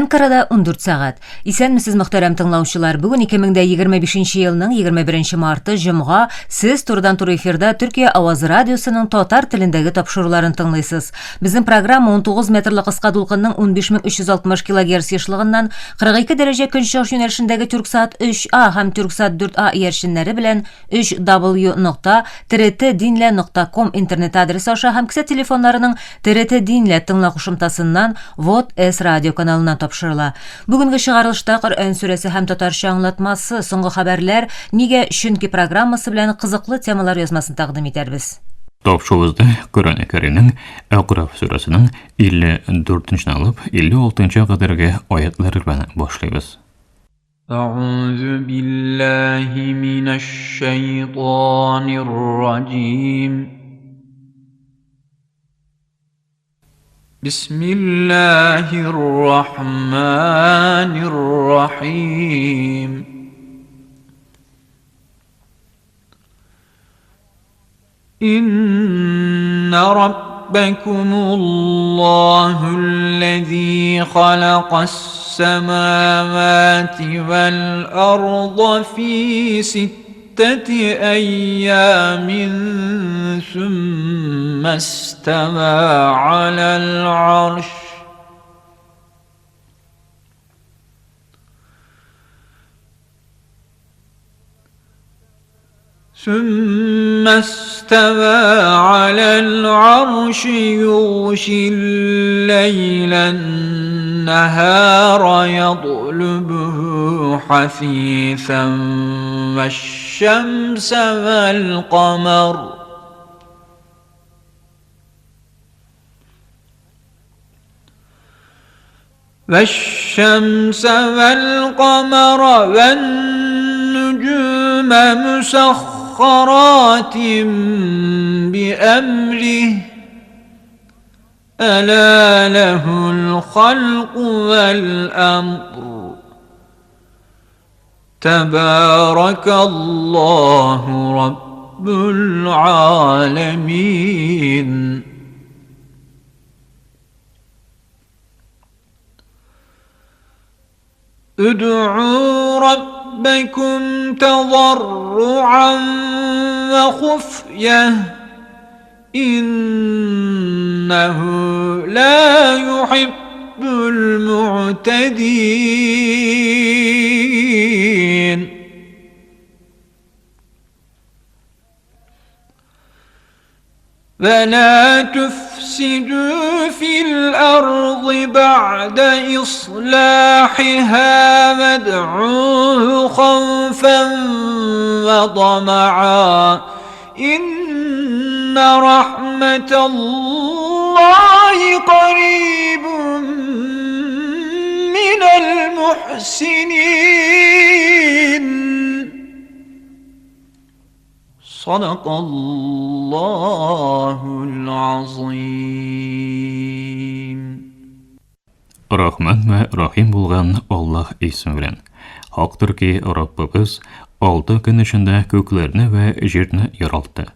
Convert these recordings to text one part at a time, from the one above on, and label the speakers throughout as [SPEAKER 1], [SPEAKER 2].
[SPEAKER 1] Анкарада 14 сағат. Исәнмесез мөхтәрәм тыңлаучылар, бүген 2025 елның 21 марты җомга сез турыдан-туры эфирда Төркия Аваз радиосының татар телендәге тапшыруларын тыңлыйсыз. Безнең программа 19 метрлы кыска дулкынның 15360 кГц ешлыгыннан 42 дәрәҗә көнчыгыш юнәлешендәге Тюрксат 3А һәм Тюрксат 4А иярченнәре белән 3w.trtdinla.com интернет адресы аша һәм кесә телефоннарының TRT Dinla тыңла кушымтасыннан Вот С радио каналына тапшырыла. Бүгенге чыгарылышта Коръән сүрәсе һәм татарча аңлатмасы, соңгы хәбәрләр, нигә чөнки программасы белән кызыклы темалар язмасын тәкъдим итәрбез.
[SPEAKER 2] Тапшырыбызда Коръән Кәримнең Әгъраф сүрәсенең 54-нче алып 56-нчы кадәрге аятлары белән башлыйбыз.
[SPEAKER 3] أعوذ بالله من الشيطان الرجيم بسم الله الرحمن الرحيم إن ربكم الله الذي خلق السماوات والأرض في 6 أيام ثم استوى على العرش يغشي الليل النهار يطلبه حثيثا والشمس والقمر والنجوم مسخرات بأمره ألا له الخلق والأمر تبارك الله رب العالمين ادعوا ربكم تضرعا وخفية إنه لا يحب المعتدين ولا تفسدوا في الأرض بعد إصلاحها وادعوه خوفا وطمعا إن رحمة الله قريب من المحسنين صدق الله العظيم.
[SPEAKER 2] Рахман ва Рахим булган Аллаһ исеме белән. Хактыр ки Раббыбыз 6 көн эчендә күкләрне ва җирне яралты.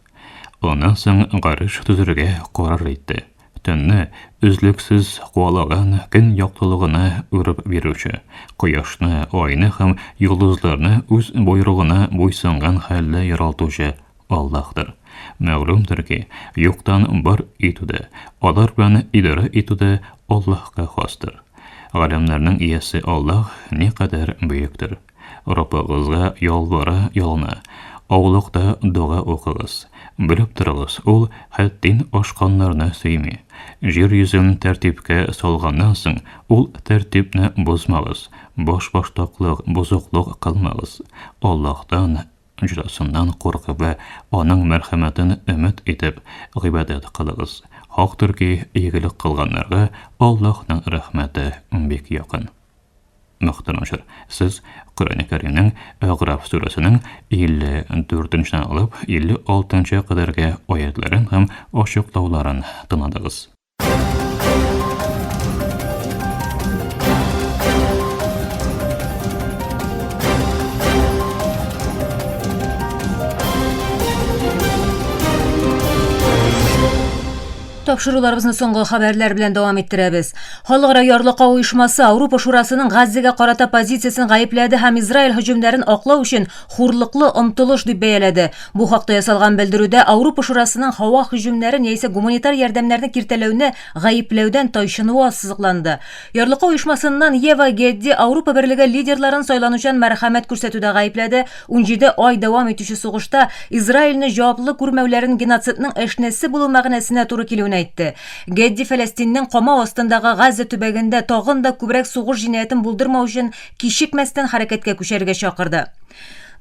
[SPEAKER 2] Аннан соң гарыш төзергә карар итте. Төнне үзлексез куалаган көн яктылыгына үреп бирүче, кояшны, айны һәм йолдызларны үз буйрыгына буйсынган хәлдә яралтучы Аллаһтыр. Мәгълүмдер ки, юктан бар итүдә, алар белән идара итүдә Аллаһка хастыр. Галәмнәрнең иясе Аллаһ никадәр бөектер. Раббыгызга ялвара-ялына, аулыкта дуга укыгыз. Белеп торыгыз, ул хәттин ашканнарны сөйми. Җир йөзен тәртипкә салганнан соң, ул тәртипне бозмагыз. Баш-баштаклык, бозыклык кылмагыз. Аллаһтан җырасыннан куркып ва аның мәрхәмәтен өмет итеп гыйбадәт кылыгыз. Хактыр ки, игелек кылганнарга Аллаһның рәхмәте бик якын. Мөхтәрәм, сез Коръән Кәримнең Әгъраф сүрәсенең 54-нче алып 56-нчы кадәрге аятларын һәм ачыклауларын тыңладыгыз.
[SPEAKER 1] Тапшыруларыбызны соңгы хәбәрләр белән дәвам иттерәбез. Халыкара ярлык оешмасы Авропа шурасының Газзага карата позициясын гаепләде һәм Израиль һөҗүмнәрен аклау өчен хурлыклы омтылыш дип бәяләде. Бу хакта ясалган белдерүдә Авропа шурасының һава һөҗүмнәрен яисә гуманитар ярдәмнәрне киртәләүне гаепләүдән тайшынуы ассызыкланды. Ярлык оешмасыннан Ева Гедди Авропа берлеге лидерларын сайланучан мәрхәмәт күрсәтүдә гаепләде. 17 ай дәвам итүче сугышта Израильне җаваплы күрмәүләрен геноцидның әшнәсе булу мәгънәсенә туры килүен әйтте. Гедди Фәләстиннең камау астындагы Газа төбәгендә тагын да күбрәк сугыш җинаятын булдырмау өчен кичекмәстән хәрәкәткә күчәргә чакырды.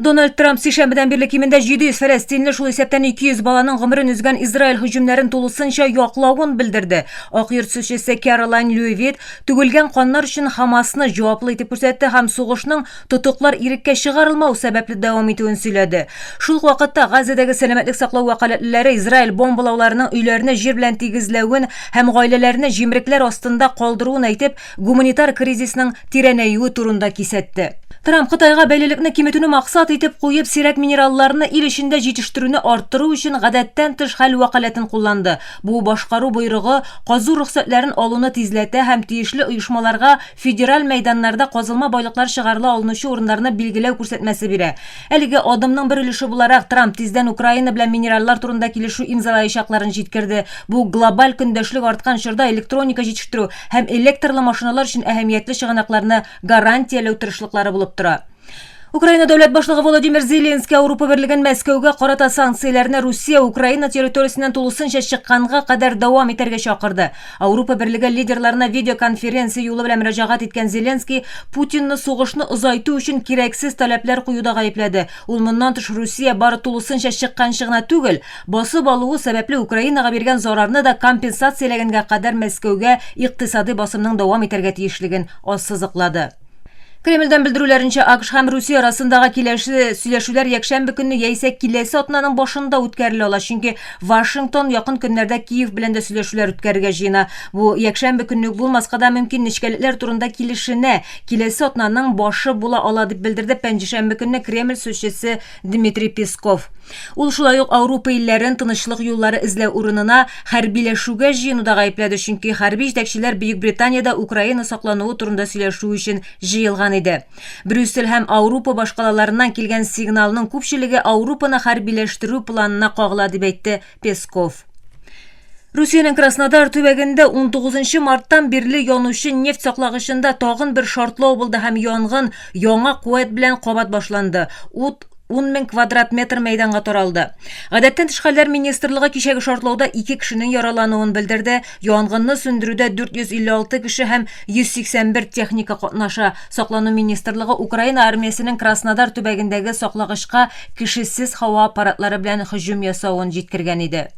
[SPEAKER 1] Дональд Трамп сишәмбедән бирле кимендә 700 фәләстинле, шул исәптән 200 баланың гомерен үзгән Израиль һөҗүмнәрен тулысынча яклавын белдерде. Ак йорт сүзчесе Кэролайн Льюивит түгелгән каннар өчен Хамасны җаваплы итеп күрсәтте һәм сугышның тотуклар иреккә чыгарылмау сәбәпле дәвам итүен сөйләде. Шул ук вакытта Газадагы сәламәтлек саклау вәкаләтләре Израиль бомбалауларының өйләренә җир белән тигезләвен һәм гаиләләрне җимрекләр астында калдыруын әйтеп, гуманитар кризисның тирәнәюе турында кисәтте. Трамп Кытайга бәйлелекне киметүне максат итеп куеп, сирәк минералларны ил эчендә җитештерүне арттыру өчен гадәттән тыш хәл вәкаләтен кулланды. Бу башкару буйрыгы казу рөхсәтләрен алуны тизләтә һәм тиешле оешмаларга федераль мәйданнарда казылма байлыклар чыгарыла алынучы урыннарны билгеләү күрсәтмәсе бирә. Әлеге адымның бер өлеше буларак Трамп тиздән Украина белән минераллар турында килешү имзалаячакларын җиткерде. Бу глобаль көндәшлек арткан чорда электроника җитештерү һәм электрлы машиналар өчен әһәмиятле чыганакларны гарантияләү тырышлыклары булып тора. Украина дәүләт башлыгы Володимир Зеленский Авропа берлеген Мәскәүгә карата санкцияләрне Русия Украина территориясеннән тулысынча чыкканга кадәр дәвам итәргә чакырды. Авропа берлеге лидерларына видеоконференция юлы белән мөрәҗәгать иткән Зеленский Путинны сугышны озайту өчен кирәксез таләпләр куюда гаепләде. Ул моннан тыш Русия бары тулысынча чыкканчы гына түгел, басып алуы сәбәпле Украинага биргән зарарны да компенсацияләгәнгә кадәр Мәскәүгә икътисади басымның дәвам итәргә тиешлеген ассызыклады. Кремльдән белдерүләренчә, АКШ һәм Русия арасындагы киләсе сөйләшүләр якшәмбе көнне яисә киләсе атнаның башында үткәрелә ала, чөнки Вашингтон якын көннәрдә Киев белән дә сөйләшүләр үткәрергә җыена. Бу якшәмбе көнне булмаска да мөмкин, нечкәлекләр турында килешенә киләсе атнаның башы була ала дип белдерде пәнҗешәмбе көнне Кремль сүзчесе Дмитрий Песков. Ул шулай ук Авропа илләрен тынычлык юллары эзләү урынына хәрбиләшүгә җыенуда гаепләде, чөнки хәрби җитәкчеләр Бөек Британияда Украина саклануы турында сөйләшү өчен җыелган иде. Брюссель һәм Авропа башкалаларыннан килгән сигналның күпчелеге Авропаны хәрбиләштерү планына кагыла дип әйтте Песков. Русиянең Краснодар төбәгендә 19 марттан бирле янучы нефть саклагычында тагын бер шартлау булды һәм янгын яңа куәт белән кабат башланды. 10 мең квадрат метр мәйданга таралды. Гадәттән тыш хәлләр министрлыгы кичәге шартлауда 2 кешенең яралануын белдерде. Янгынны сүндерүдә 456 кеше һәм 181 техника катнаша. Саклану министрлыгы Украина армиясенең Краснодар төбәгендәге саклагычка кешесез һава аппаратлары белән һөҗүм ясавын җиткергән иде.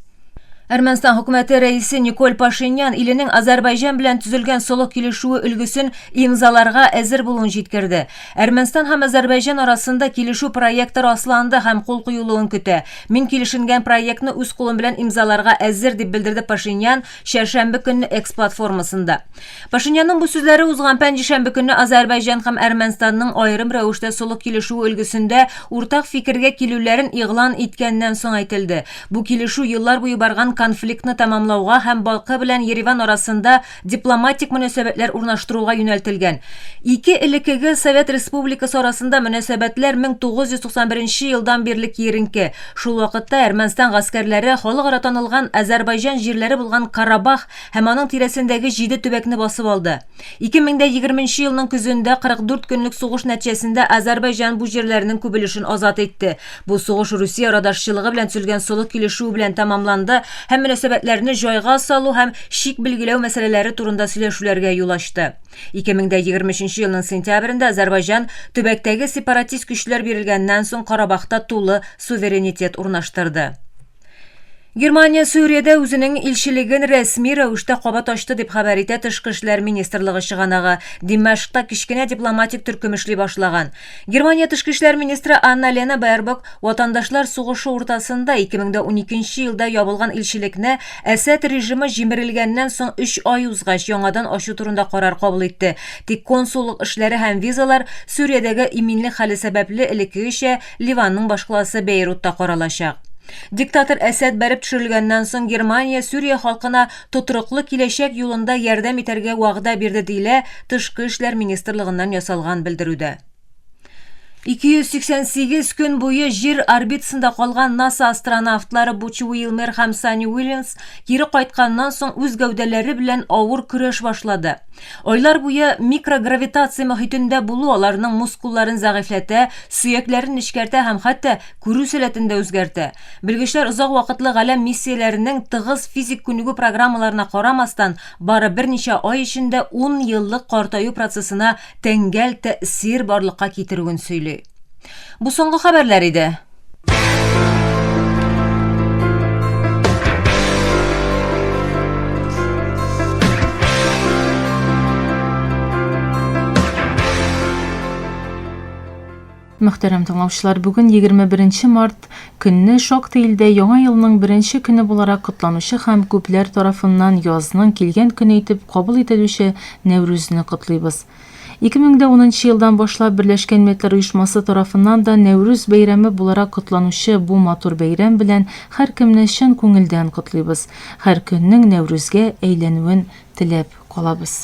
[SPEAKER 1] Әрмәнстан хөкүмәте рәисе Николь Пашинян иленең Азәрбайҗан белән төзелгән солых килешүе өлгесен имзаларга әзер булуын җиткерде. Әрмәнстан һәм Азәрбайҗан арасында килешү проекты расланды һәм кул куелуын көтә. Мин килешенгән проектны үз кулым белән имзаларга әзер дип белдерде Пашинян шәршәмбе көнне X платформасында. Пашинянның бу сүзләре узган пәнҗешәмбе көнне Азәрбайҗан һәм Әрмәнстанның аерым рәвештә солых килешүе өлгесендә уртак фикергә килүләрен игълан иткәннән соң әйтелде. Бу килешү еллар буе барган конфликтны тамамлауга һәм Балкы белән Ереван арасында дипломатик мөнәсәбәтләр урнаштыруга юнәлтелгән. Ике элеккеге Совет Республикасы арасында мөнәсәбәтләр 1991 елдан бирле киеренке. Шул вакытта Әрмәнстан гаскәрләре халыкара танылган Азәрбайҗан җирләре булган Карабах һәм аның тирәсендәге 7 төбәкне басып алды. 2020 елның көзендә 44 көнлек сугыш нәтиҗәсендә Азәрбайҗан бу җирләрнең күбелешен азат итте. Бу сугыш Русия радашчылыгы белән төзелгән солых килешү белән тамамланды һәм мөнәсәбәтләрне җайга салу һәм шик билгеләү мәсьәләләре турында сөйләшүләргә юл ачты. 2023 елның сентябрендә Азәрбайҗан төбәктәге сепаратист көчләр бирелгәннән соң Карабахта тулы суверенитет урнаштырды. Германия Сүриядә үзенең илчелеген рәсми рәвештә кабат ачты дип хәбәр итә Тышкы эшләр министрлыгы чыганагы. Димашкта кичкенә дипломатик төркем эшли башлаган. Германия Тышкы эшләр министры Анна-Лена Бербок ватандашлар сугышы уртасында 2012 елда ябылган илчелекне Әсәд режимы җимерелгәннән соң 3 ай узгач яңадан ачу турында карар кабул итте. Тик консуллык эшләре һәм визалар Сүриядәге иминлек хәле сәбәпле элеккечә Ливанның башкаласы Бейрутта каралачак. Диктатор Әсәд бәреп төшерелгәннән соң Германия Сүрия халкына тотрыклы киләчәк юлында ярдәм итәргә вәгъдә бирде дилә Тышкы эшләр министрлыгыннан ясалган белдерүдә. 288 көн буе җир орбитасында калган НАСА астронавтлары Бучи Уилмер һәм Санни Уильямс кире кайтканнан соң үз гәүдәләре белән авыр көрәш башлады. Айлар буе микрогравитация мөхитендә булу аларның мускулларын зәгыйфләтә, сөякләрен нечкәртә һәм хәтта күрү сәләтен дә үзгәртә. Белгечләр озак вакытлы галәм миссияләренең тыгыз физик күнегү программаларына карамастан, бары берничә ай эчендә 10 еллык картаю процессына тәңгәл тәэсир барлыкка китерүен сөйли. Бу соңгы хәбәрләр иде.
[SPEAKER 4] Мөхтәрәм тыңлаучылар, бүген 21 март көнне шактый илдә яңа елның беренче көне буларак котланучы һәм күпләр тарафыннан язның килгән көне итеп кабул ителүче Нәүрүзне котлыйбыз. 2010 елдан башлап Берләшкән Милләтләр Оешмасы тарафыннан да Нәүрүз бәйрәме буларак котланучы бу матур бәйрәм белән һәркемне чын күңелдән котлыйбыз. Һәр көннең Нәүрүзгә әйләнүен теләп калабыз.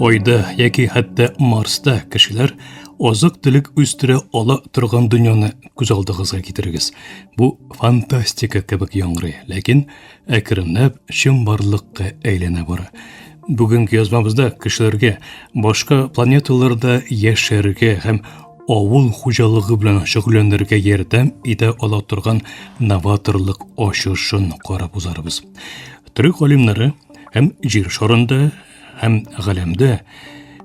[SPEAKER 5] Ойда яки хәтта Марста кешеләр азык-төлек үстерә ала торган дөньяны күз алдыгызга китерегез. Бу фантастика кебек яңгырый, ләкин әкренләп чынбарлыкка әйләнә бара. Бүгенге язмабызда кешеләргә башка планеталарда яшәргә һәм авыл хуҗалыгы белән шөгыльләнергә ярдәм итә ала торган новаторлык ачышын карап узарбыз. Төрек галимнәре һәм җир шарында һәм галәмдә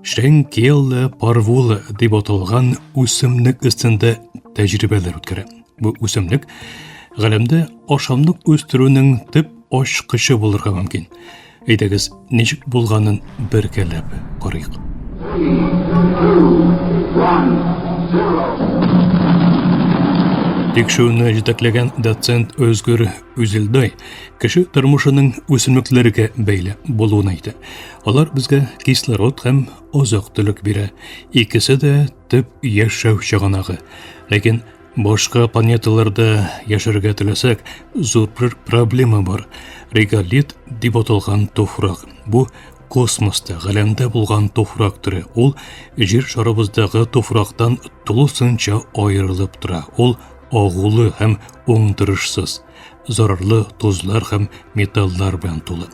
[SPEAKER 5] Шренкелла парвула дип аталган үсемлек өстендә тәҗрибәләр үткәрә. Бу үсемлек галәмдә ашамлык үстерүнең төп ачкычы булырга мөмкин. Әйдәгез, ничек булганын беркәләп карыйк. Тикшерүне җитәкләгән доцент Özgür Üzülday кеше тормышының үсемлекләргә бәйле булуын әйтә. Алар безгә кислород һәм азык-төлек бирә. Икесе дә төп яшәү чыганагы. Ләкин башка планеталарда яшәргә теләсәк, зур бер проблема бар. Реголит дип аталган туфрак. Бу космоста, галәмдә булган туфрак түре. Ул җир шарыбыздагы туфрактан тулысынча аерылып тора. Ул агулы һәм уңдырышсыз, зарарлы тузлар һәм металлар белән тулы.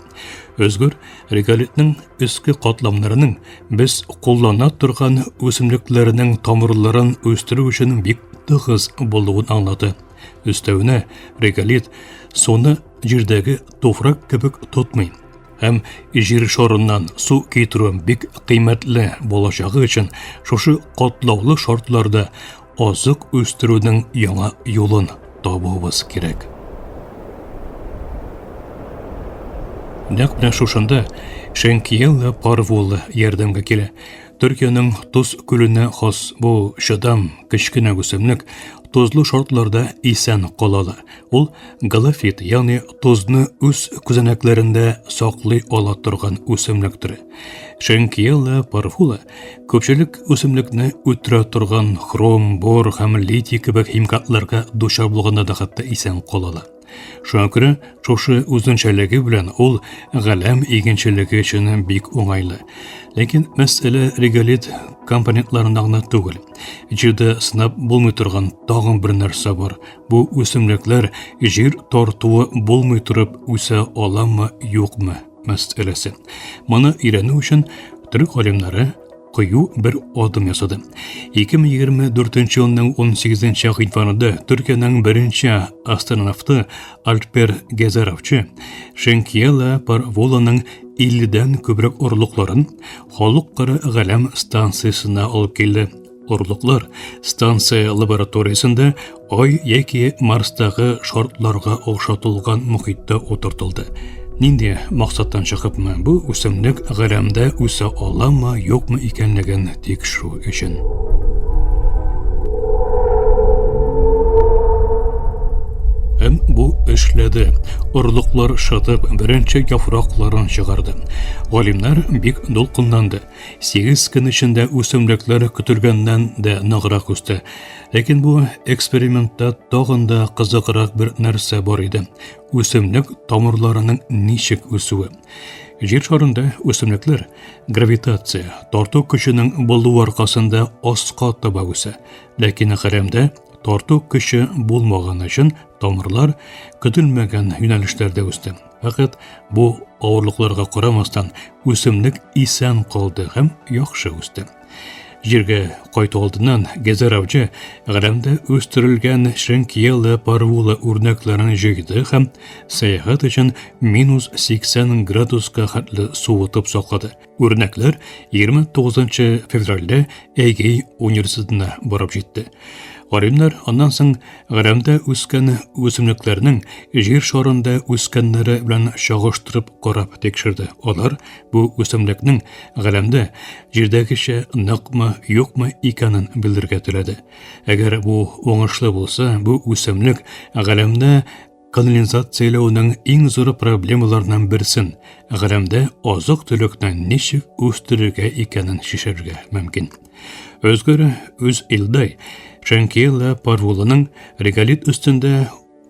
[SPEAKER 5] Özgür реголитның өске катламнарының без куллана торган үсемлекләренең тамырларын үстерү өчен бик тыгыз булуын аңлады. Өстәвенә, реголит суны җирдәге туфрак кебек тотмый һәм җир шарыннан су китерү бик кыйммәтле булачагы өчен шушы катлаулы шартларда азык үстерүнең яңа юлын табуыбыз кирәк. Нәкъ менә шушында Шренкелла парвулы ярдәмгә килә. Төркиянең Туз күленә хас бу шыдам кечкенә үсемлек тузлы шартларда исән калалы. Ул галофит, ягъни тузны үз күзәнәкләрендә саклый ала торган үсемлек төре. Шренкелла парвула күпчелек үсемлекне үтерә торган хром, бор һәм литий кебек химикатларга дучар булганда да хәтта исән калалы. Шуңа күрә шушы үзенчәлеге белән ул галәм игенчелеге өчен бик уңайлы. Ләкин мәсьәлә реголит компонентларында гына түгел. Җирдә сынап булмый торган тагын бер нәрсә бар. Бу үсемлекләр җир тартуы булмый торып үсә аламы, юкмы мәсьәләсе. Моны өйрәнү өчен төрек галимнәре кыю бер адым ясады. 2024 елның 18 гыйнварында Төркиянең беренче астронавты Альпер Гезеровчы Шренкелла парвуланың 50дән күбрәк орлыкларын халыкара галәм станциясына алып килде. Орлыклар станция лабораториясында Ай яки Марстагы шартларга охшатылган мөхиттә утыртылды. Нинди максаттан чыгыпмы бу үсемлек галәмдә үсә аламы, юкмы икәнлеген тикшерү өчен. Һәм бу эшләде. Орлыклар шатып, беренче яфракларын чыгарды. Галимнар бик дулкынланды. 8 көн эчендә үсемлекләр көтелгәннән дә ныграк үсте. Ләкин бу экспериментта тагын да кызыграк бер нәрсә бар иде. Үсемлек тамырларының ничек үсүе. Җир шарында үсемлекләр гравитация, тарту көченең булуы аркасында аска таба үсә. Ләкин гәрәмдә тарту көче булмаган өчен тамырлар көтелмәгән юнәлештәрдә үсте. Фақат бу авырлыкларга карамастан үсемлек исән калды һәм яхшы үсте. Җиргә кайту алдыннан Гезеравчы гәрәмдә үстерелгән шенкиелы парвулы үрнәкләрен җыйды һәм сәяхәт өчен -80 градуска хәтле суытып саклады. Үрнәкләр 29 февральдә Әгей университетына барып җитте. Галимнар аннан соң гәрәмдә үскән үсемлекләрнең җир шарында үскәннәре белән чагыштырып карап тикшерде. Алар бу үсемлекнең гәрәмдә җирдәгечә ныгмы, юкмы икәнен белергә теләде. Әгәр бу уңышлы булса, бу үсемлек гәрәмдә канализацияләүнең иң зур проблемаларыннан берсен, гәрәмдә азык-төлекне ничек үстерергә икәнен шишәргә мөмкин. Өзгәре үз илдәй Шенкиелы парвулының реголит өстендә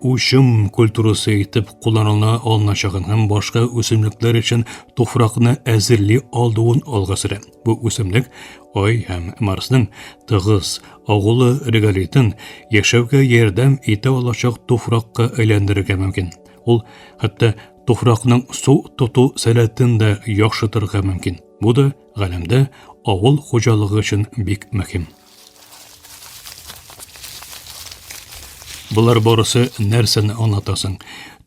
[SPEAKER 5] учым культурасы итеп кулланыла алыначагын һәм башка үсемлекләр өчен туфракны әзерли алдуын алга сөрә. Бу үсемлек Ай һәм Марсның тыгыз агулы реголитын яшәүгә ярдәм итә алачак туфракка әйләндерергә мөмкин. Ул хәтта туфракның су тоту сәләтен дә яхшытырга мөмкин. Бу да галәмдә авыл хуҗалыгы өчен бик мөһим. Булар барысы нәрсәне аңлатасың?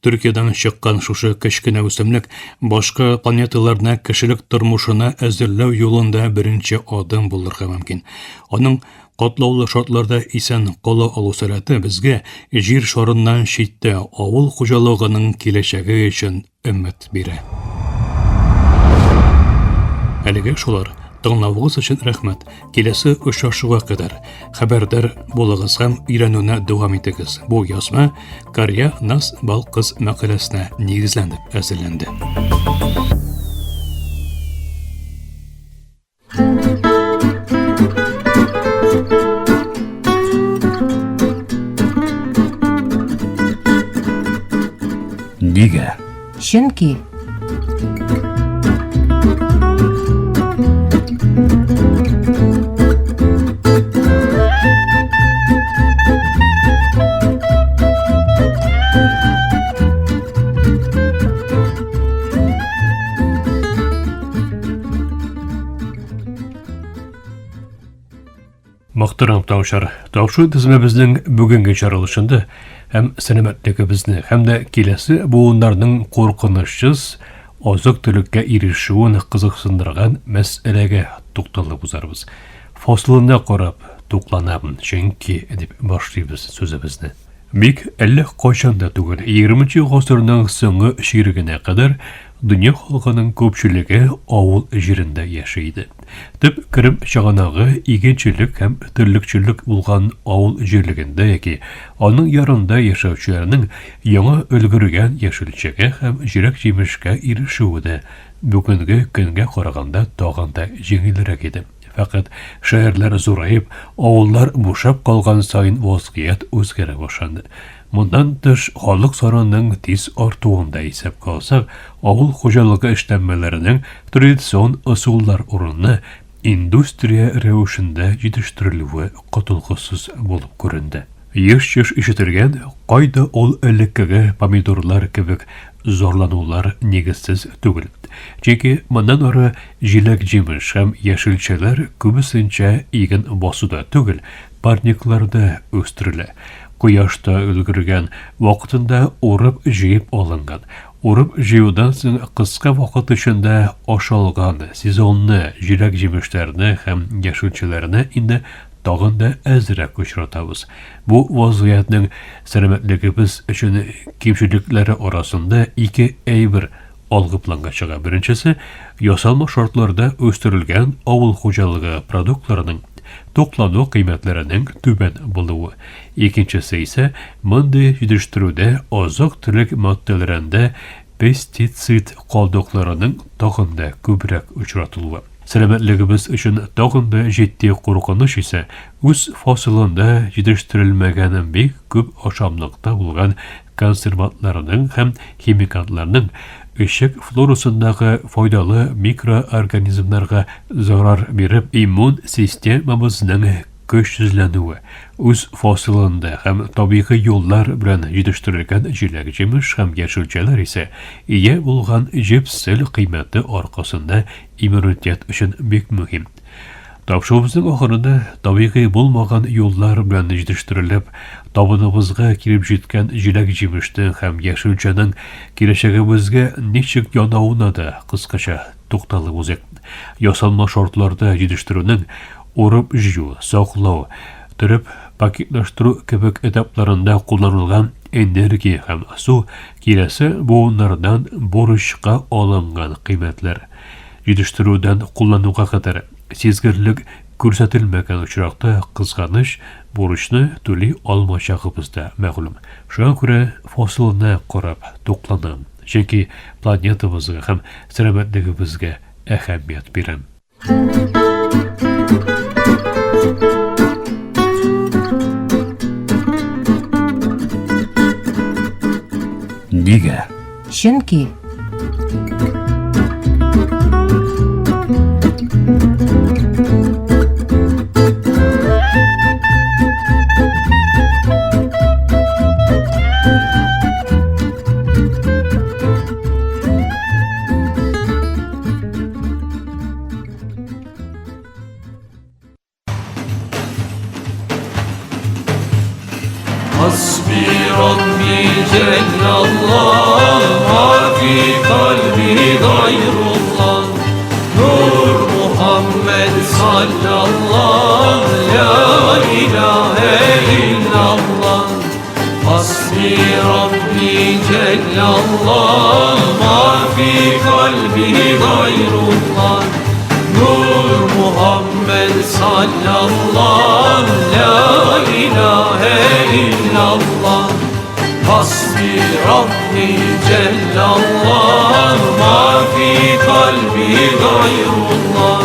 [SPEAKER 5] Төркиядән чыккан шушы кечкенә үсемлек башка планеталарны кешелек тормышына әзерләү юлында беренче адым булырга мөмкин. Аның катлаулы шартларда исән кала алу сәләте безгә җир шарыннан читтә авыл хуҗалыгының киләчәге өчен өмет бирә. Әлегә шулар. Тыңлавыгыз өчен рәхмәт. Киләсе очрашуга кадәр хәбәрдар булыгыз һәм өйрәнүне дәвам итегез. Бу язма Карья Нас Балкыз мәкаләсенә нигезләнеп әзерләнде.
[SPEAKER 2] Нигә?
[SPEAKER 1] Чөнки
[SPEAKER 5] Мөхтәрәм тавышлар, тавышу тизмәбезнең бүгенге чаралышында һәм сәламәтлегебезне һәм дә киләсе буыннарның куркынычсыз азык-төлеккә ирешүен кызыксындырган мәсьәләгә тукталып узарбыз. Фасылына карап тукланабыз, чөнки дип башлыйбыз сүзебезне. Бик әллә кайчан да түгел, 20-нче гасырның соңгы чирегенә кадәр дөнья халкының күпчелеге авыл җирендә яшәйде. Төп керем чыганагы игенчелек һәм терлекчелек булган авыл җирлегендә яки аның ярында яшәүчеләрнең яңа өлгергән яшелчәгә һәм җирәк-җимешкә ирешүе дә бүгенге көнгә караганда тагын да җиңелрәк иде. Фақат шәһәрләр зурайып, авыллар бушап калган саен вазгыять үзгәрә башлады. Мондан тыш халык санының тиз артуында исәпкә алсак, авыл хуҗалыгы эшләнмәләренең традицион ысуллар урынына индустрия рәвешендә җитештерелүе котылгысыз булып күренде. Еш-еш ишетелгән, кайда ул элеккеге помидорлар кебек зорланулар нигезсез түгел. Чөнки моннан ары җиләк-җимеш һәм яшелчәләр күбесенчә иген басуда түгел, парникларда үстерелә. Кояшта өлгергән, вакытында урып җыеп алынган. Урып җыюдан соң кыска вакыт эчендә ашалган сезонны җиләк-җимешләрне һәм яшелчәләрне инде тагын да әзрәк очратабыз. Бу вазгыятның сәламәтлегебез өчен кимчелекләре арасында ике әйбер алгы планга чыга. Беренчесе, ясалма шартларда үстерелгән авыл хуҗалыгы продуктларының
[SPEAKER 6] to'qlanu qiymatlarının tüben buluğu. İkincisi ise mındı yetiştirüde oziq-tulik moddalarında pestisit qoldiqlarining tog'inda ko'proq uchratuluvi. Salomatligimiz uchun tog'inda jiddiy qo'rqinish esa o'z fosilida yetishtirilmagan bek ko'p oshamliqda bo'lgan konservantlarning ham ximikatlarning eshik florasındagi foydali mikroorganizmlarga zarar berib immun sistemamizning kuchsizlanuvi, o'z fosilida ham tabiiy yo'llar bilan yetishtirilgan jilak-jemish ham yeşilchalar esa ega bo'lgan jepsil qiymati orqasida immunitet uchun bek muhim. Topshiruvimizning oxirida tabiiy bo'lmagan yo'llar bilan yetishtirilib, tabinimizga kirib jetgan jilak-jemishning ham yeşilchaning kelajagimizga nechuk yonavuna da qisqacha to'xtalib o'zak. Yasalma shortlarda yetishtiruvning o'rib jiyu, saqlov, turib paketlashtirish kabi etaplarında kullanılgan energiya ham suv kelasi bulardan borishga olingan qiymatlar. Yetishtiruvdan kullanuvga qadar sezgirlik ko'rsatilmagan uchraqda qizg'anish borishni to'liy olmashog'imizda ma'lum. Shunga ko'ra fosilni qarab to'qlanam. Chunki planetamizga ham salomatligimizga ahamiyat beram.
[SPEAKER 2] Nega?
[SPEAKER 1] Chunki
[SPEAKER 3] Hasbi Rabbi Cellallah, ma fi kalbi gayrullah. Nur Muhammed sallallah, la ilahe illallah. Hasbi Rabbi Cellallah, ma fi kalbi gayrullah. Nur Muhammed sallallah, la ilahe illallah. Hasbi Rabbi Cellallah, ma fi kalbi gayrullah.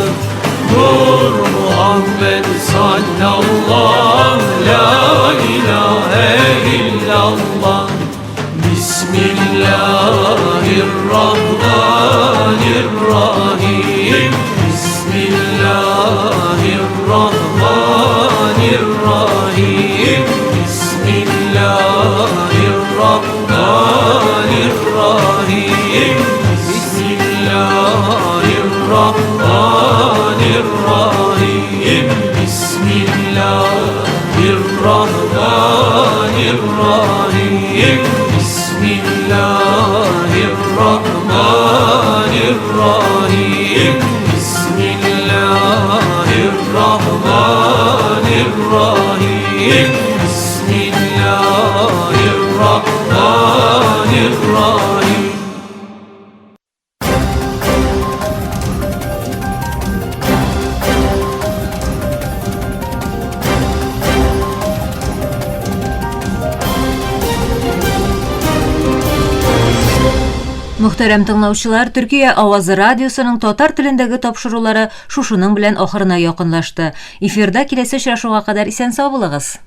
[SPEAKER 3] Nur Muhammed sallallah, la ilahe illallah. Bismillahirrahmanirrahim. Bismillahirrahmanirrahim. Bismillahirrahmanirrahim. Bismillahirrahmanirrahim. Bismillahirrahmanirrahim. Bismillahirrahmanirrahim. Bismillahirrahmanirrahim. Bismillahirrahmanirrahim.
[SPEAKER 1] Muhterem tыңлаучылар, Türkiye Avazı Radyosu'nun tatar tilindagi topşırулары шушының белән ахырына якынлашты. Эфирда киләсе очрашуга кадәр исән сау булыгыз.